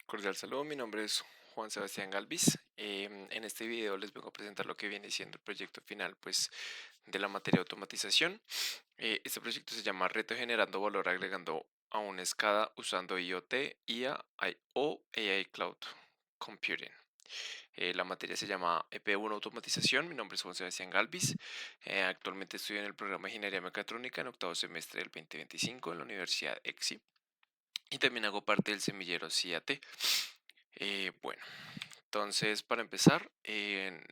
Cordial saludo, mi nombre es Juan Sebastián Galvis. En este video les vengo a presentar lo que viene siendo el proyecto final pues, de la materia de automatización. Este proyecto se llama Reto Generando Valor Agregando a una escala usando IoT, IA o AI Cloud Computing. La materia se llama EP1 Automatización. Mi nombre es Juan Sebastián Galvis. Actualmente estudio en el programa de Ingeniería Mecatrónica en octavo semestre del 2025 en la Universidad EXI. Y también hago parte del semillero CIAT. Bueno, entonces para empezar, el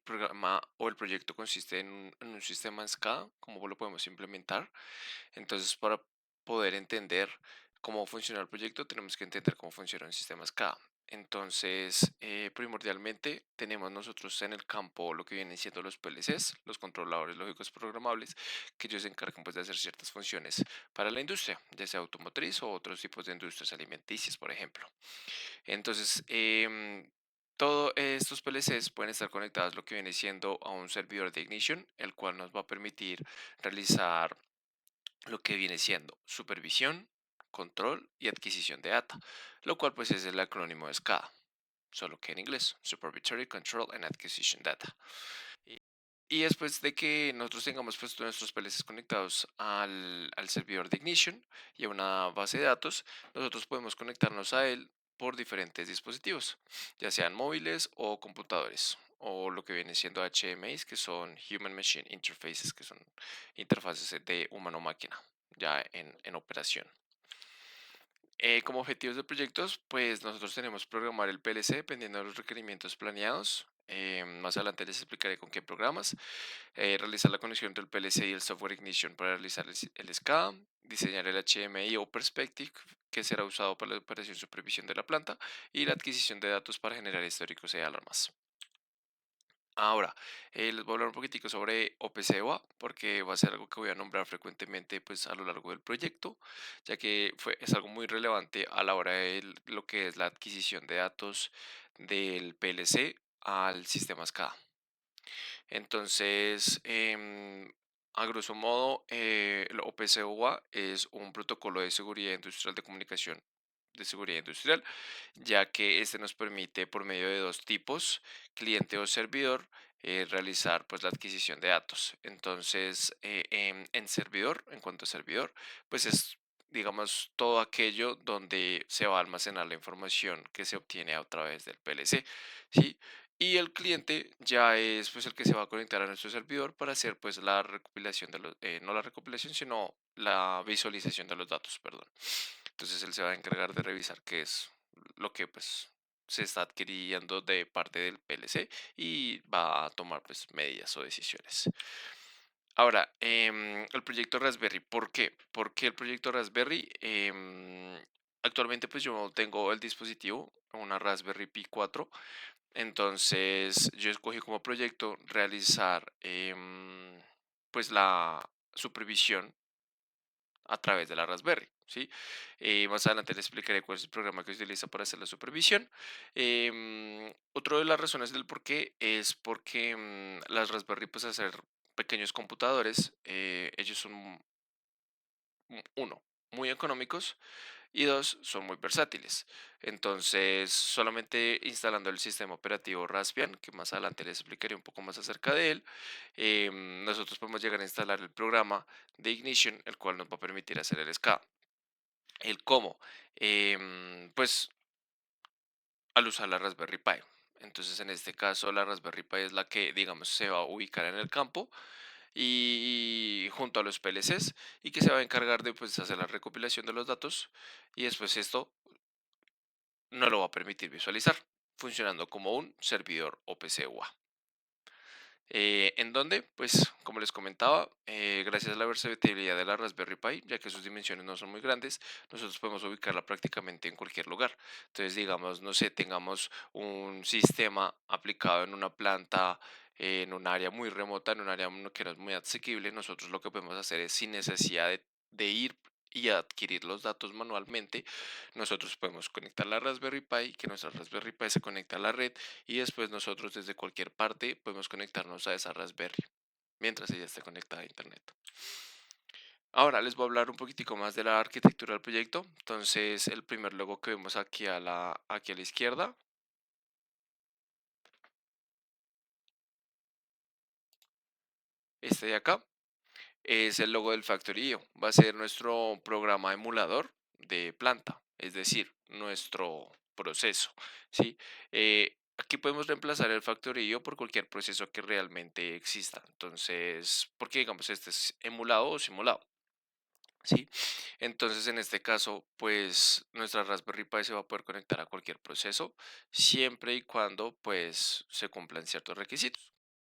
programa o el proyecto consiste en un sistema SCADA, cómo lo podemos implementar. Entonces, para poder entender cómo funciona el proyecto, tenemos que entender cómo funciona un sistema SCADA. Entonces, primordialmente tenemos nosotros en el campo lo que vienen siendo los PLCs, los controladores lógicos programables, que ellos se encargan pues, de hacer ciertas funciones para la industria, ya sea automotriz o otros tipos de industrias alimenticias, por ejemplo. Entonces, todos estos PLCs pueden estar conectados lo que viene siendo a un servidor de Ignition, el cual nos va a permitir realizar lo que viene siendo supervisión, control y adquisición de data, lo cual pues es el acrónimo de SCADA, solo que en inglés, Supervisory Control and Acquisition Data. Y, y después de que nosotros tengamos puesto nuestros PLCs conectados al servidor de Ignition y a una base de datos, nosotros podemos conectarnos a él por diferentes dispositivos, ya sean móviles o computadores, o lo que viene siendo HMIs, que son Human Machine Interfaces, que son interfaces de humano-máquina, ya en operación. Como objetivos de proyectos, pues nosotros tenemos programar el PLC dependiendo de los requerimientos planeados. Más adelante les explicaré con qué programas. Realizar la conexión entre el PLC y el software Ignition para realizar el SCADA. Diseñar el HMI o Perspective que será usado para la operación y supervisión de la planta. Y la adquisición de datos para generar históricos y alarmas. Ahora, les voy a hablar un poquitico sobre OPC-UA porque va a ser algo que voy a nombrar frecuentemente pues, a lo largo del proyecto, ya que es algo muy relevante a la hora de lo que es la adquisición de datos del PLC al sistema SCADA. Entonces, a grosso modo, el OPC-UA es un protocolo de seguridad industrial de comunicación de seguridad industrial, ya que este nos permite por medio de dos tipos, cliente o servidor, realizar pues la adquisición de datos. Entonces, en servidor, en cuanto a servidor, pues es digamos todo aquello donde se va a almacenar la información que se obtiene a través del PLC, ¿sí? Y el cliente ya es pues el que se va a conectar a nuestro servidor para hacer pues la recopilación de los, no la recopilación, sino la visualización de los datos, perdón. Entonces él se va a encargar de revisar qué es lo que pues se está adquiriendo de parte del PLC y va a tomar pues medidas o decisiones. Ahora, el proyecto Raspberry, ¿por qué? ¿Por qué el proyecto Raspberry? Actualmente pues yo tengo el dispositivo, una Raspberry Pi 4, entonces yo escogí como proyecto realizar pues la supervisión a través de la Raspberry, ¿sí? Más adelante les explicaré cuál es el programa que se utiliza para hacer la supervisión. Otra de las razones del por qué es porque las Raspberry, pues, hacer pequeños computadores, ellos son, uno, muy económicos y dos, son muy versátiles. Entonces, solamente instalando el sistema operativo Raspbian, que más adelante les explicaré un poco más acerca de él, nosotros podemos llegar a instalar el programa de Ignition, el cual nos va a permitir hacer el SCADA. El cómo, pues al usar la Raspberry Pi. Entonces, en este caso, la Raspberry Pi es la que, digamos, se va a ubicar en el campo y junto a los PLCs y que se va a encargar de pues, hacer la recopilación de los datos y después esto no lo va a permitir visualizar, funcionando como un servidor OPC UA. ¿En dónde? Pues como les comentaba, gracias a la versatilidad de la Raspberry Pi, ya que sus dimensiones no son muy grandes, nosotros podemos ubicarla prácticamente en cualquier lugar. Entonces, digamos, no sé, tengamos un sistema aplicado en una planta, en un área muy remota, en un área que no es muy asequible, nosotros lo que podemos hacer es sin necesidad de ir y adquirir los datos manualmente, nosotros podemos conectar la Raspberry Pi, que nuestra Raspberry Pi se conecta a la red y después nosotros desde cualquier parte podemos conectarnos a esa Raspberry mientras ella esté conectada a internet. Ahora les voy a hablar un poquitico más de la arquitectura del proyecto. Entonces, el primer logo que vemos aquí a la izquierda, este de acá, es el logo del Factorío. Va a ser nuestro programa emulador de planta, es decir, nuestro proceso, ¿sí? Aquí podemos reemplazar el factorío por cualquier proceso que realmente exista. Entonces, porque digamos, este es emulado o simulado. Sí, entonces en este caso, pues nuestra Raspberry Pi se va a poder conectar a cualquier proceso siempre y cuando pues se cumplan ciertos requisitos.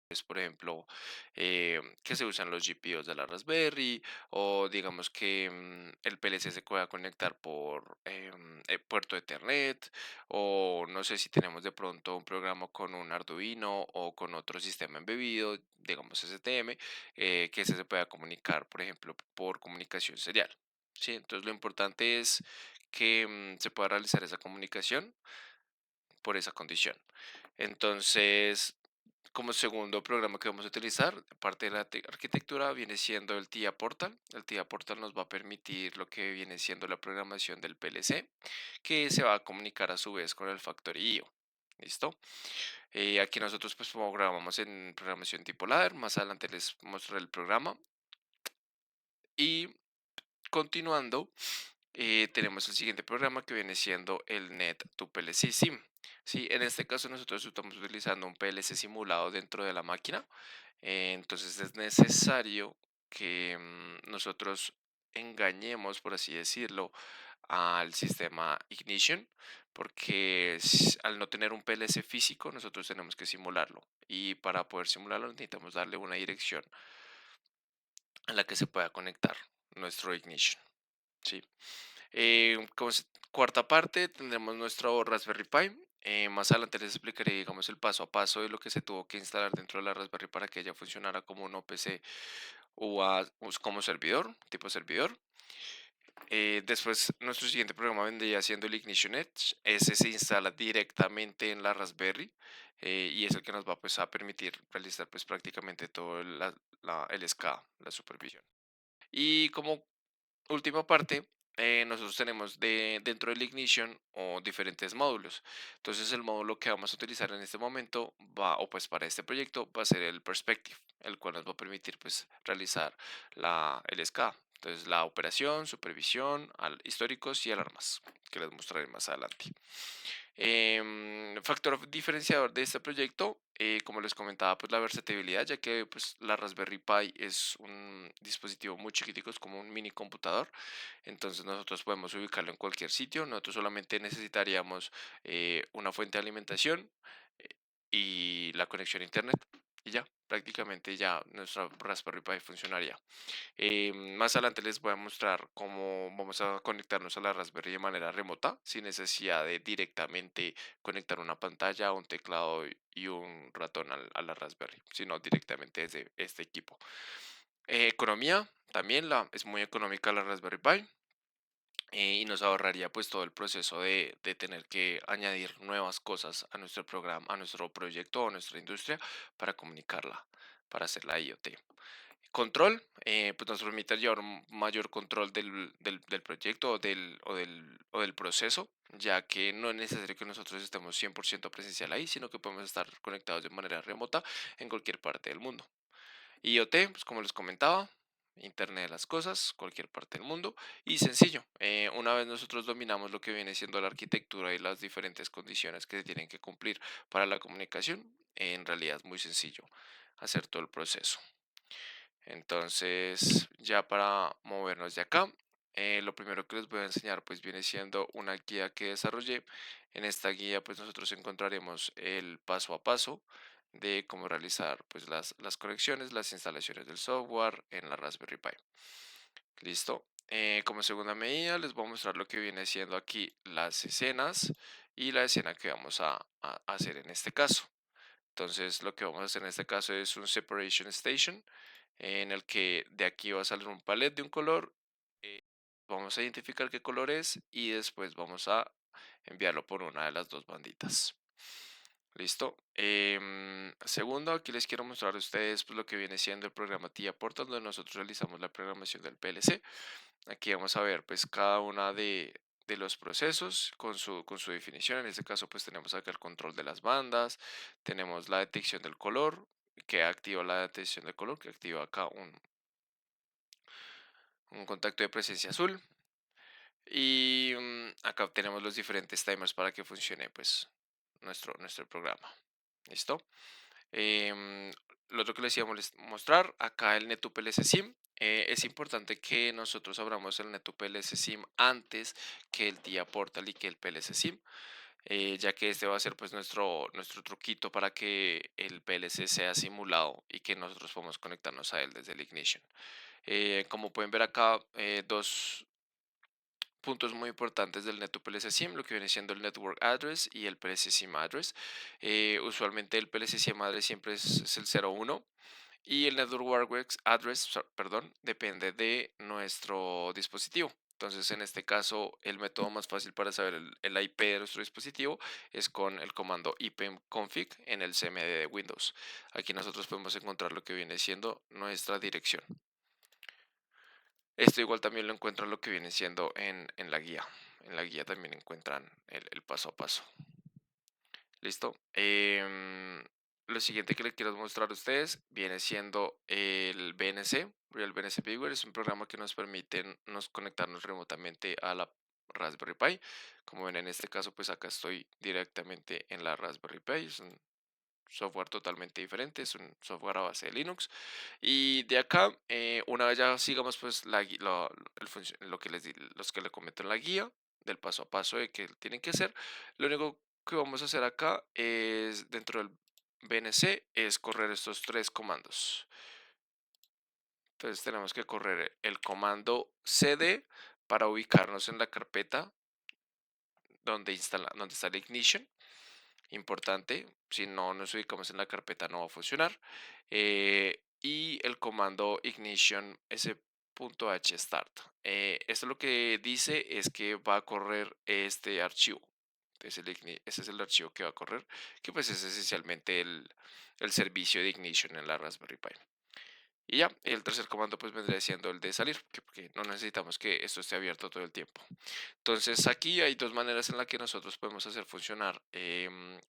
Es, por ejemplo, que se usan los GPUs de la Raspberry o digamos que el PLC se pueda conectar por puerto Ethernet o no sé si tenemos de pronto un programa con un Arduino o con otro sistema embebido, digamos STM, que ese se pueda comunicar, por ejemplo, por comunicación serial. Sí, entonces lo importante es que se pueda realizar esa comunicación por esa condición. Entonces, como segundo programa que vamos a utilizar, parte de la arquitectura, viene siendo el TIA Portal. El TIA Portal nos va a permitir lo que viene siendo la programación del PLC, que se va a comunicar a su vez con el Factory IO. ¿Listo? Aquí nosotros pues programamos en programación tipo ladder. Más adelante les mostraré el programa. Y continuando, tenemos el siguiente programa que viene siendo el NetToPLC Sim. Sí, en este caso nosotros estamos utilizando un PLC simulado dentro de la máquina. Entonces es necesario que nosotros engañemos, por así decirlo, al sistema Ignition, porque al no tener un PLC físico, nosotros tenemos que simularlo. Y para poder simularlo necesitamos darle una dirección a la que se pueda conectar nuestro Ignition. ¿Sí? Cuarta parte tendremos nuestro Raspberry Pi. Más adelante les explicaré, digamos, el paso a paso de lo que se tuvo que instalar dentro de la Raspberry para que ella funcionara como un OPC como servidor, tipo servidor. Después, nuestro siguiente programa vendría siendo el Ignition Edge. Ese se instala directamente en la Raspberry y es el que nos va pues, a permitir realizar pues, prácticamente todo el SCADA, la supervisión. Y como última parte, nosotros tenemos dentro del Ignition o diferentes módulos. Entonces el módulo que vamos a utilizar en este momento o pues para este proyecto va a ser el Perspective, el cual nos va a permitir pues realizar el SCADA. Entonces la operación, supervisión, históricos y alarmas, que les mostraré más adelante. Factor diferenciador de este proyecto, como les comentaba, pues la versatilidad, ya que pues la Raspberry Pi es un dispositivo muy chiquitico, es como un mini computador, entonces nosotros podemos ubicarlo en cualquier sitio, nosotros solamente necesitaríamos una fuente de alimentación eh, y la conexión a internet y ya, prácticamente ya nuestra Raspberry Pi funcionaría. Más adelante les voy a mostrar cómo vamos a conectarnos a la Raspberry de manera remota, sin necesidad de directamente conectar una pantalla, un teclado y un ratón a la Raspberry, sino directamente desde este equipo. Economía, también es muy económica la Raspberry Pi. Y nos ahorraría pues todo el proceso de tener que añadir nuevas cosas a nuestro programa, a nuestro proyecto o a nuestra industria para comunicarla, para hacer la IoT. Control, pues nos permite llevar un mayor control del proyecto o del proceso, ya que no es necesario que nosotros estemos 100% presencial ahí, sino que podemos estar conectados de manera remota en cualquier parte del mundo. IoT, pues como les comentaba, Internet de las cosas, cualquier parte del mundo, y sencillo. Una vez nosotros dominamos lo que viene siendo la arquitectura y las diferentes condiciones que se tienen que cumplir para la comunicación, en realidad es muy sencillo hacer todo el proceso. Entonces, ya para movernos de acá, lo primero que les voy a enseñar pues viene siendo una guía que desarrollé. En esta guía pues nosotros encontraremos el paso a paso de cómo realizar pues las conexiones, las instalaciones del software en la Raspberry Pi. Listo. Como segunda medida les voy a mostrar lo que viene siendo aquí las escenas y la escena que vamos a hacer en este caso. Entonces lo que vamos a hacer en este caso es un separation station en el que de aquí va a salir un palet de un color. Vamos a identificar qué color es y después vamos a enviarlo por una de las dos banditas. ¿Listo? Segundo, aquí les quiero mostrar a ustedes pues, lo que viene siendo el programa TIA Portal, donde nosotros realizamos la programación del PLC. Aquí vamos a ver pues cada una de los procesos con su definición. En este caso pues tenemos acá el control de las bandas, tenemos la detección del color, que activa la detección del color, que activa acá un contacto de presencia azul. Y acá tenemos los diferentes timers para que funcione pues nuestro programa. ¿Listo? Em, lo otro que les iba a mostrar, acá el NetUPLS SIM. Es importante que nosotros abramos el NetUPLS SIM antes que el TIA Portal y que el PLS SIM, ya que este va a ser pues nuestro truquito para que el PLC sea simulado y que nosotros podamos conectarnos a él desde el Ignition. Como pueden ver acá, dos puntos muy importantes del NetUPLS SIM, lo que viene siendo el Network Address y el PLC SIM Address. Usualmente el PLC SIM Address siempre es el 01 y el Network Address, perdón, depende de nuestro dispositivo. Entonces, en este caso, el método más fácil para saber el IP de nuestro dispositivo es con el comando ipmconfig en el CMD de Windows. Aquí nosotros podemos encontrar lo que viene siendo nuestra dirección. Esto igual también lo encuentran lo que viene siendo en la guía. En la guía también encuentran el paso a paso. ¿Listo? Lo siguiente que les quiero mostrar a ustedes viene siendo el BNC, Real BNC Viewer. Es un programa que nos permite nos conectarnos remotamente a la Raspberry Pi. Como ven en este caso, pues acá estoy directamente en la Raspberry Pi. Es un software totalmente diferente, es un software a base de Linux. Y de acá, una vez ya sigamos pues lo que los que le comento en la guía del paso a paso de que tienen que hacer, lo único que vamos a hacer acá es dentro del BNC es correr estos tres comandos. Entonces tenemos que correr el comando cd para ubicarnos en la carpeta donde está el ignition. Importante, si no nos ubicamos en la carpeta no va a funcionar. Y el comando ignition s.h start. Esto lo que dice es que va a correr este archivo. Entonces ese es el archivo que va a correr, que pues es esencialmente el servicio de ignition en la Raspberry Pi. Y ya, el tercer comando pues vendría siendo el de salir, porque no necesitamos que esto esté abierto todo el tiempo. Entonces aquí hay dos maneras en las que nosotros podemos hacer funcionar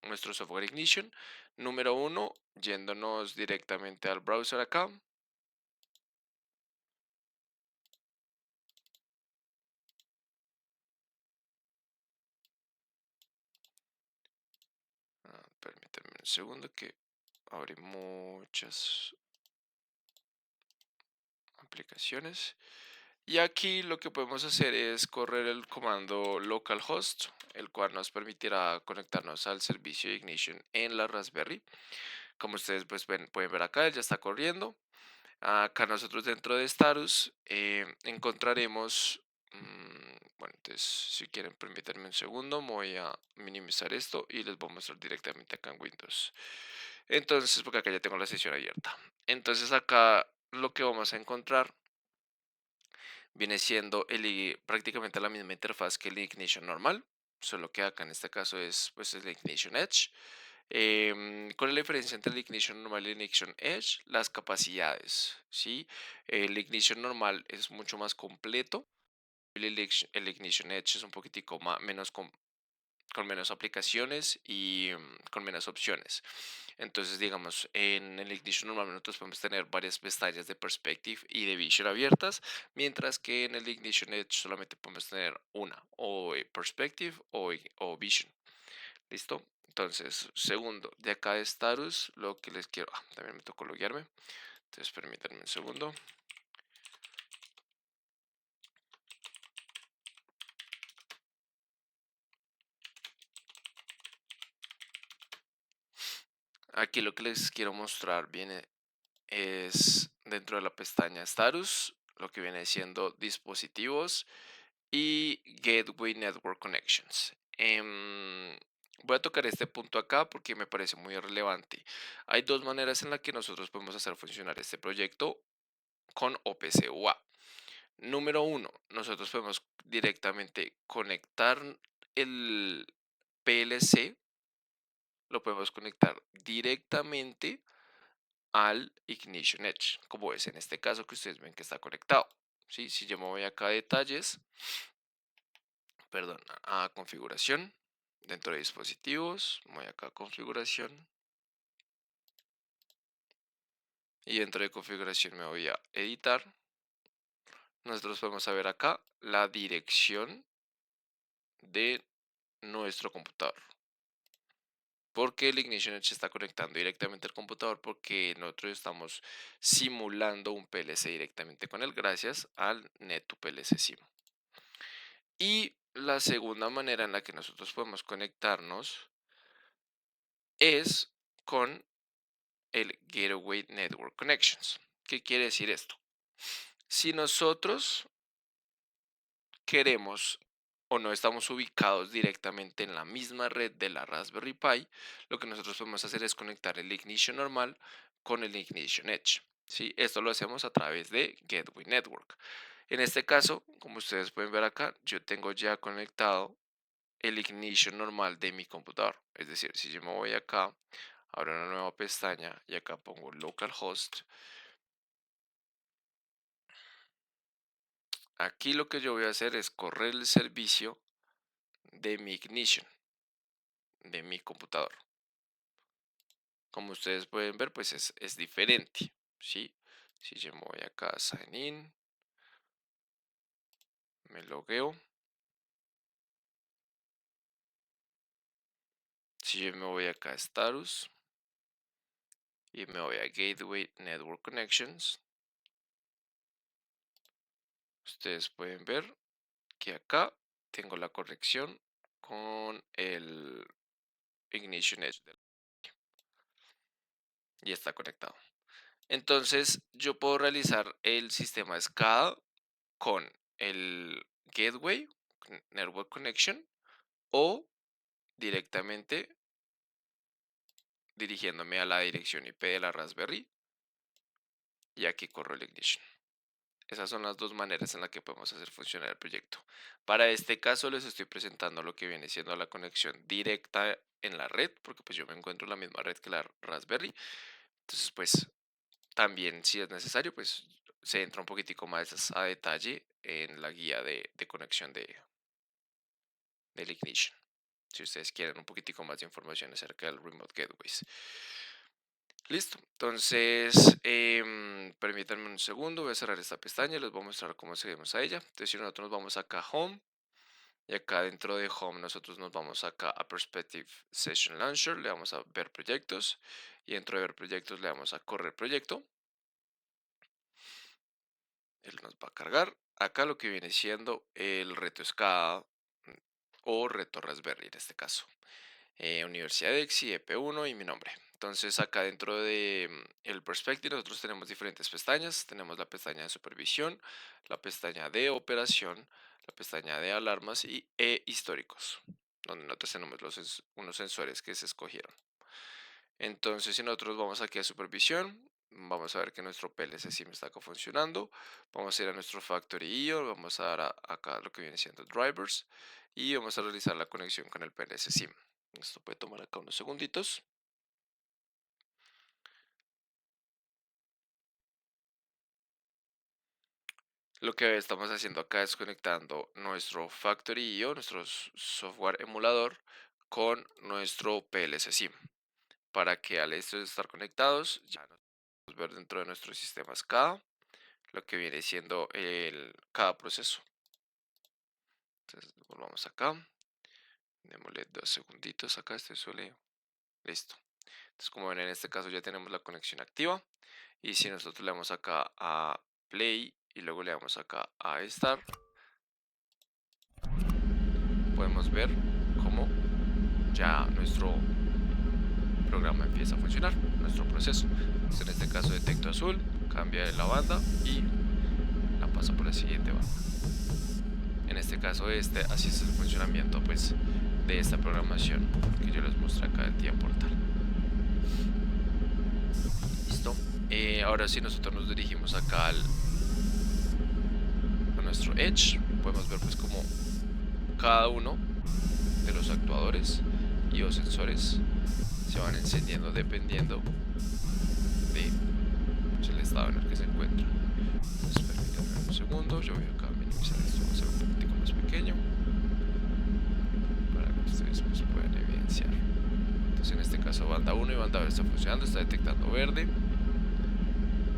nuestro software Ignition. Número uno, yéndonos directamente al browser acá. Permítanme un segundo que abre muchas aplicaciones. Y aquí lo que podemos hacer es correr el comando localhost, el cual nos permitirá conectarnos al servicio de Ignition en la Raspberry. Como ustedes pues pueden ver acá, ya está corriendo. Acá nosotros dentro de Status encontraremos, bueno, entonces si quieren permítanme un segundo, me voy a minimizar esto y les voy a mostrar directamente acá en Windows. Entonces, porque acá ya tengo la sesión abierta. Entonces acá lo que vamos a encontrar viene siendo prácticamente la misma interfaz que el Ignition normal, solo que acá en este caso es pues el Ignition Edge. ¿Cuál es la diferencia entre el Ignition normal y el Ignition Edge? Las capacidades, ¿sí? El Ignition normal es mucho más completo. El Ignition Edge es un poquitico menos con menos aplicaciones y con menos opciones. Entonces, digamos, en el Ignition normal nosotros podemos tener varias pestañas de Perspective y de Vision abiertas, mientras que en el Ignition Edge solamente podemos tener una, o Perspective o Vision. ¿Listo? Entonces, segundo, de acá de status, lo que les quiero. También me tocó loguearme. Entonces, permítanme un segundo. Aquí lo que les quiero mostrar viene es dentro de la pestaña status, lo que viene siendo dispositivos y Gateway Network Connections. Voy a tocar este punto acá porque me parece muy relevante. Hay dos maneras en las que nosotros podemos hacer funcionar este proyecto con OPC UA. Número uno, nosotros podemos directamente conectar el PLC lo podemos conectar directamente al Ignition Edge, como es en este caso que ustedes ven que está conectado. ¿Sí? Si yo me voy acá a detalles, perdón, a configuración, dentro de dispositivos, voy acá a configuración y dentro de configuración me voy a editar. Nosotros podemos ver acá la dirección de nuestro computador. Porque el Ignition Edge se está conectando directamente al computador porque nosotros estamos simulando un PLC directamente con él gracias al NetUPLC Sim. Y la segunda manera en la que nosotros podemos conectarnos es con el Gateway Network Connections. ¿Qué quiere decir esto? Si nosotros queremos o no estamos ubicados directamente en la misma red de la Raspberry Pi, lo que nosotros podemos hacer es conectar el Ignition normal con el Ignition Edge. ¿Sí? Esto lo hacemos a través de Gateway Network. En este caso, como ustedes pueden ver acá, yo tengo ya conectado el Ignition normal de mi computador. Es decir, si yo me voy acá, abro una nueva pestaña y acá pongo localhost. Aquí lo que yo voy a hacer es correr el servicio de mi Ignition, de mi computador. Como ustedes pueden ver, pues es diferente, ¿sí? Si yo me voy acá a Sign In, me logueo. Si yo me voy acá a Status y me voy a Gateway Network Connections, ustedes pueden ver que acá tengo la conexión con el Ignition Edge y está conectado. Entonces yo puedo realizar el sistema SCADA con el Gateway Network Connection o directamente dirigiéndome a la dirección IP de la Raspberry y aquí corro el Ignition. Esas son las dos maneras en las que podemos hacer funcionar el proyecto. Para este caso les estoy presentando lo que viene siendo la conexión directa en la red, porque pues yo me encuentro en la misma red que la Raspberry. Entonces pues también si es necesario pues se entra un poquitico más a detalle en la guía de conexión del Ignition. Si ustedes quieren un poquitico más de información acerca del Remote Gateways. Listo, entonces permítanme un segundo, voy a cerrar esta pestaña y les voy a mostrar cómo seguimos a ella. Entonces si nosotros nos vamos acá a Home y acá dentro de Home nosotros nos vamos acá a Perspective Session Launcher, le vamos a ver proyectos y dentro de ver proyectos le vamos a correr proyecto. Él nos va a cargar acá lo que viene siendo el reto SCADA o reto Raspberry en este caso. Universidad de EXI, EP1 y mi nombre. Entonces acá dentro de el Perspective nosotros tenemos diferentes pestañas. Tenemos la pestaña de supervisión, la pestaña de operación, la pestaña de alarmas e históricos, donde nosotros tenemos unos sensores que se escogieron. Entonces si nosotros vamos aquí a supervisión, vamos a ver que nuestro PLC SIM está acá funcionando. Vamos a ir a nuestro Factory IO, vamos a dar acá lo que viene siendo drivers y vamos a realizar la conexión con el PLC SIM. Esto puede tomar acá unos segunditos. Lo que estamos haciendo acá es conectando nuestro Factory IO, nuestro software emulador, con nuestro PLC SIM. Para que al estos estar conectados, ya nos podemos ver dentro de nuestros sistemas cada lo que viene siendo cada proceso. Entonces volvamos acá. Démosle 2 segunditos acá, este suele. Listo. Entonces como ven en este caso ya tenemos la conexión activa. Y si nosotros le damos acá a Play y luego le damos acá a Start, podemos ver cómo ya nuestro programa empieza a funcionar, nuestro proceso. Entonces, en este caso detecto azul, cambia de la banda y la paso por la siguiente banda. En este caso así es el funcionamiento pues de esta programación que yo les muestro acá del TIA Portal. Listo. Ahora sí nosotros nos dirigimos acá a nuestro Edge. Podemos ver pues como cada uno de los actuadores y los sensores se van encendiendo dependiendo de pues, el estado en el que se encuentra. Entonces permítanme un segundo, yo voy acá a minimizar esto, va a ser un poquitico más pequeño para que ustedes pues, puedan evidenciar. Entonces en este caso banda 1 y banda 2 está funcionando, está detectando verde.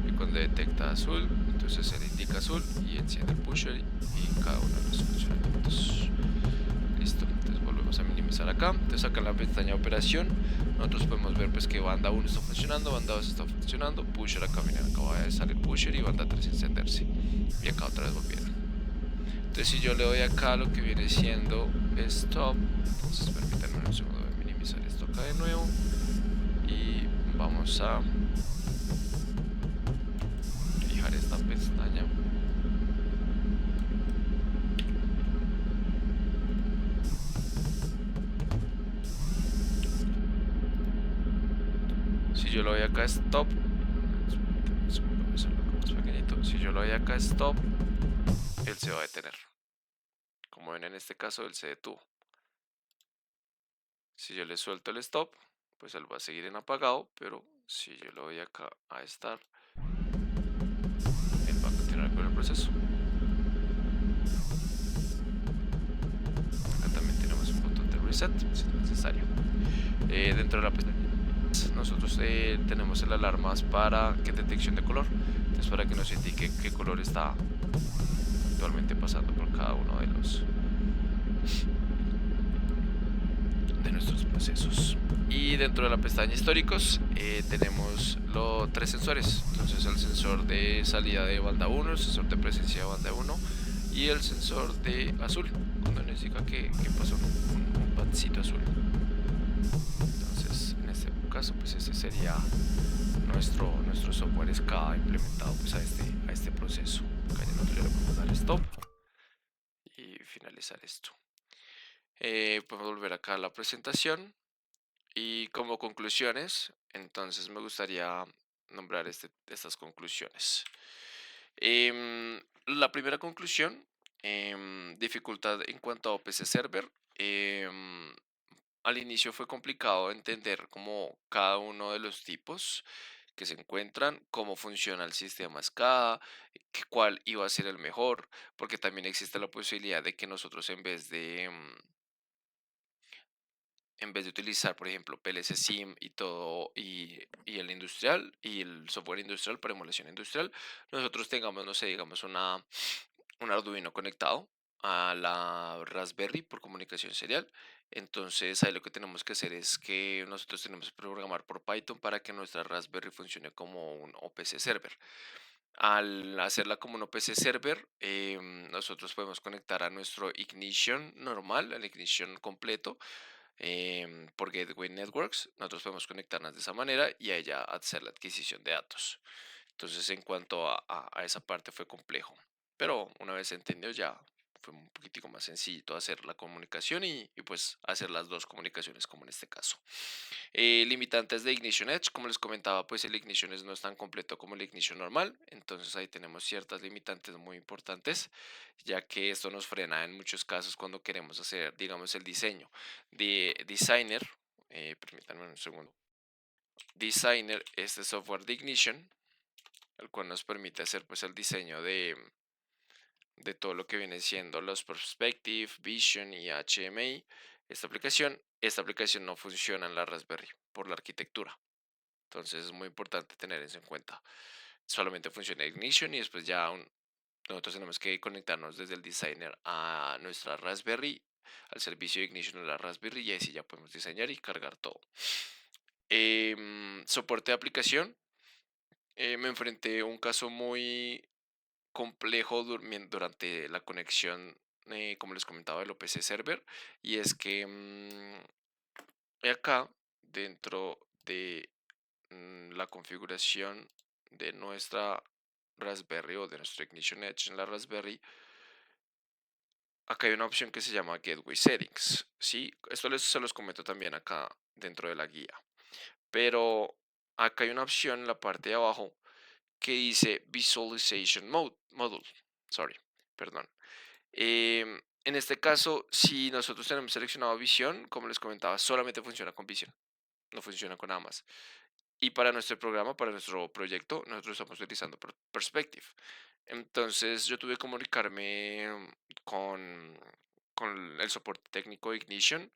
Y cuando detecta azul, entonces se le indica azul y enciende el pusher y cada uno de los funcionamientos. Listo, entonces volvemos a minimizar acá. Entonces acá en la pestaña de operación nosotros podemos ver pues que banda 1 está funcionando, banda 2 está funcionando, pusher acá, miren, acaba de salir pusher y banda 3 encenderse. Y acá otra vez volvieron. Entonces si yo le doy acá lo que viene siendo stop, entonces permítanme un segundo, voy a minimizar esto acá de nuevo y vamos a fijar esta pestaña. Si yo lo doy acá stop, más pequeñito. Si yo lo doy acá stop, él se va a detener. Como ven en este caso, él se detuvo. Si yo le suelto el stop, pues él va a seguir en apagado, pero si yo lo doy acá a start, él va a continuar con el proceso. Acá también tenemos un botón de reset si es necesario. Dentro de la pestaña nosotros tenemos el alarmas para que detección de color, entonces para que nos indique qué color está actualmente pasando por cada uno de nuestros procesos. Y dentro de la pestaña históricos tenemos los tres sensores. Entonces el sensor de salida de banda 1, el sensor de presencia de banda 1 y el sensor de azul, cuando nos indica que pasó un padcito azul. Entonces en este caso pues ese sería nuestro software SCADA implementado pues a este proceso. Acá ya nosotros ya le podemos dar stop y finalizar esto. Podemos volver acá a la presentación. Y como conclusiones, entonces me gustaría nombrar estas conclusiones. La primera conclusión, dificultad en cuanto a OPC Server. Al inicio fue complicado entender como cada uno de los tipos que se encuentran, cómo funciona el sistema SCADA, cuál iba a ser el mejor, porque también existe la posibilidad de que nosotros en vez de utilizar, por ejemplo, PLC SIM y todo, y el industrial, y el software industrial para emulación industrial, nosotros tengamos, no sé, digamos, un Arduino conectado a la Raspberry por comunicación serial. Entonces, ahí lo que tenemos que hacer es que nosotros tenemos que programar por Python para que nuestra Raspberry funcione como un OPC server. Al hacerla como un OPC server, nosotros podemos conectar a nuestro Ignition normal, al Ignition completo, por Gateway Networks. Nosotros podemos conectarnos de esa manera y a ella hacer la adquisición de datos. Entonces, en cuanto a esa parte fue complejo, pero una vez entendido ya fue un poquitico más sencillo hacer la comunicación y pues hacer las dos comunicaciones como en este caso. Limitantes de Ignition Edge, como les comentaba, pues el Ignition Edge no es tan completo como el Ignition normal, entonces ahí tenemos ciertas limitantes muy importantes, ya que esto nos frena en muchos casos cuando queremos hacer, digamos, el diseño de Designer. Permítanme un segundo. Designer, este software de Ignition, el cual nos permite hacer pues el diseño de todo lo que viene siendo los Perspective, Vision y HMI. Esta aplicación no funciona en la Raspberry por la arquitectura. Entonces es muy importante tener eso en cuenta. Solamente funciona Ignition y después ya nosotros tenemos que conectarnos desde el designer a nuestra Raspberry, al servicio de Ignition de la Raspberry y así ya podemos diseñar y cargar todo. Soporte de aplicación. Me enfrenté a un caso muy complejo durante la conexión, como les comentaba, del OPC server. Y es que acá, dentro de la configuración de nuestra Raspberry o de nuestro Ignition Edge en la Raspberry, acá hay una opción que se llama Gateway Settings. ¿Sí? Esto se los comento también acá dentro de la guía. Pero acá hay una opción en la parte de abajo que dice Visualization Module. Sorry, perdón. En este caso, si nosotros tenemos seleccionado visión, como les comentaba, solamente funciona con visión. no funciona con nada más. Y para nuestro programa, para nuestro proyecto, nosotros estamos utilizando Perspective. Entonces yo tuve que comunicarme con, con el soporte técnico de Ignition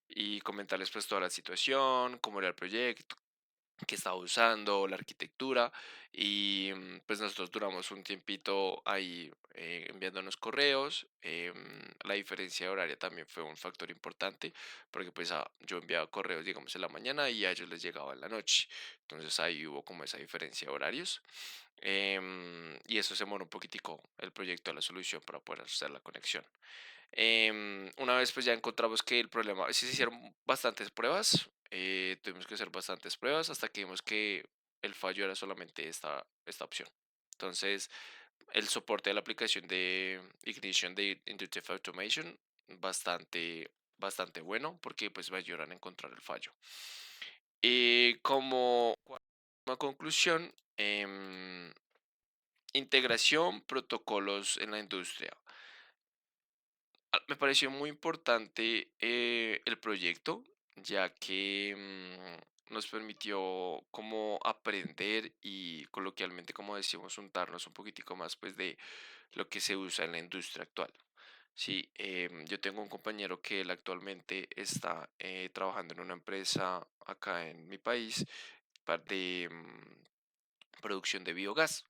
y comentarles pues toda la situación, cómo era el proyecto, que estaba usando, la arquitectura y pues nosotros duramos un tiempito ahí enviándonos correos. La diferencia horaria también fue un factor importante porque pues yo enviaba correos digamos en la mañana y a ellos les llegaba en la noche. Entonces ahí hubo como esa diferencia de horarios. Y eso se demoró un poquitico el proyecto de la solución para poder hacer la conexión. Una vez pues ya encontramos que el problema, sí se hicieron bastantes pruebas, tuvimos que hacer bastantes pruebas hasta que vimos que el fallo era solamente esta opción. Entonces, el soporte de la aplicación de Ignition de Intuitive Automation, bastante bueno porque pues me ayudan a encontrar el fallo. Como conclusión, integración, protocolos en la industria. Me pareció muy importante el proyecto, ya que nos permitió como aprender y coloquialmente, como decimos, untarnos un poquitico más pues de lo que se usa en la industria actual. Sí, yo tengo un compañero que él actualmente está trabajando en una empresa acá en mi país de producción de biogás.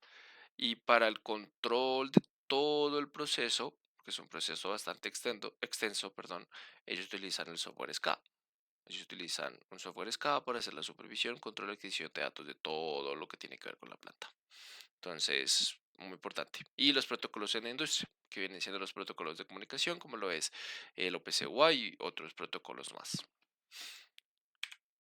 Y para el control de todo el proceso, que es un proceso bastante extenso, perdón, ellos utilizan el software SCADA. Ellos utilizan un software SCADA para hacer la supervisión, control y adquisición de datos de todo lo que tiene que ver con la planta. Entonces, muy importante. Y los protocolos en la industria, que vienen siendo los protocolos de comunicación, como lo es el OPC-UA y otros protocolos más.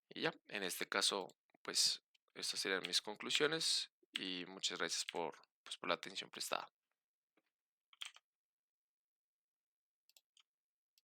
Y ya, en este caso, pues estas serían mis conclusiones y muchas gracias pues, por la atención prestada.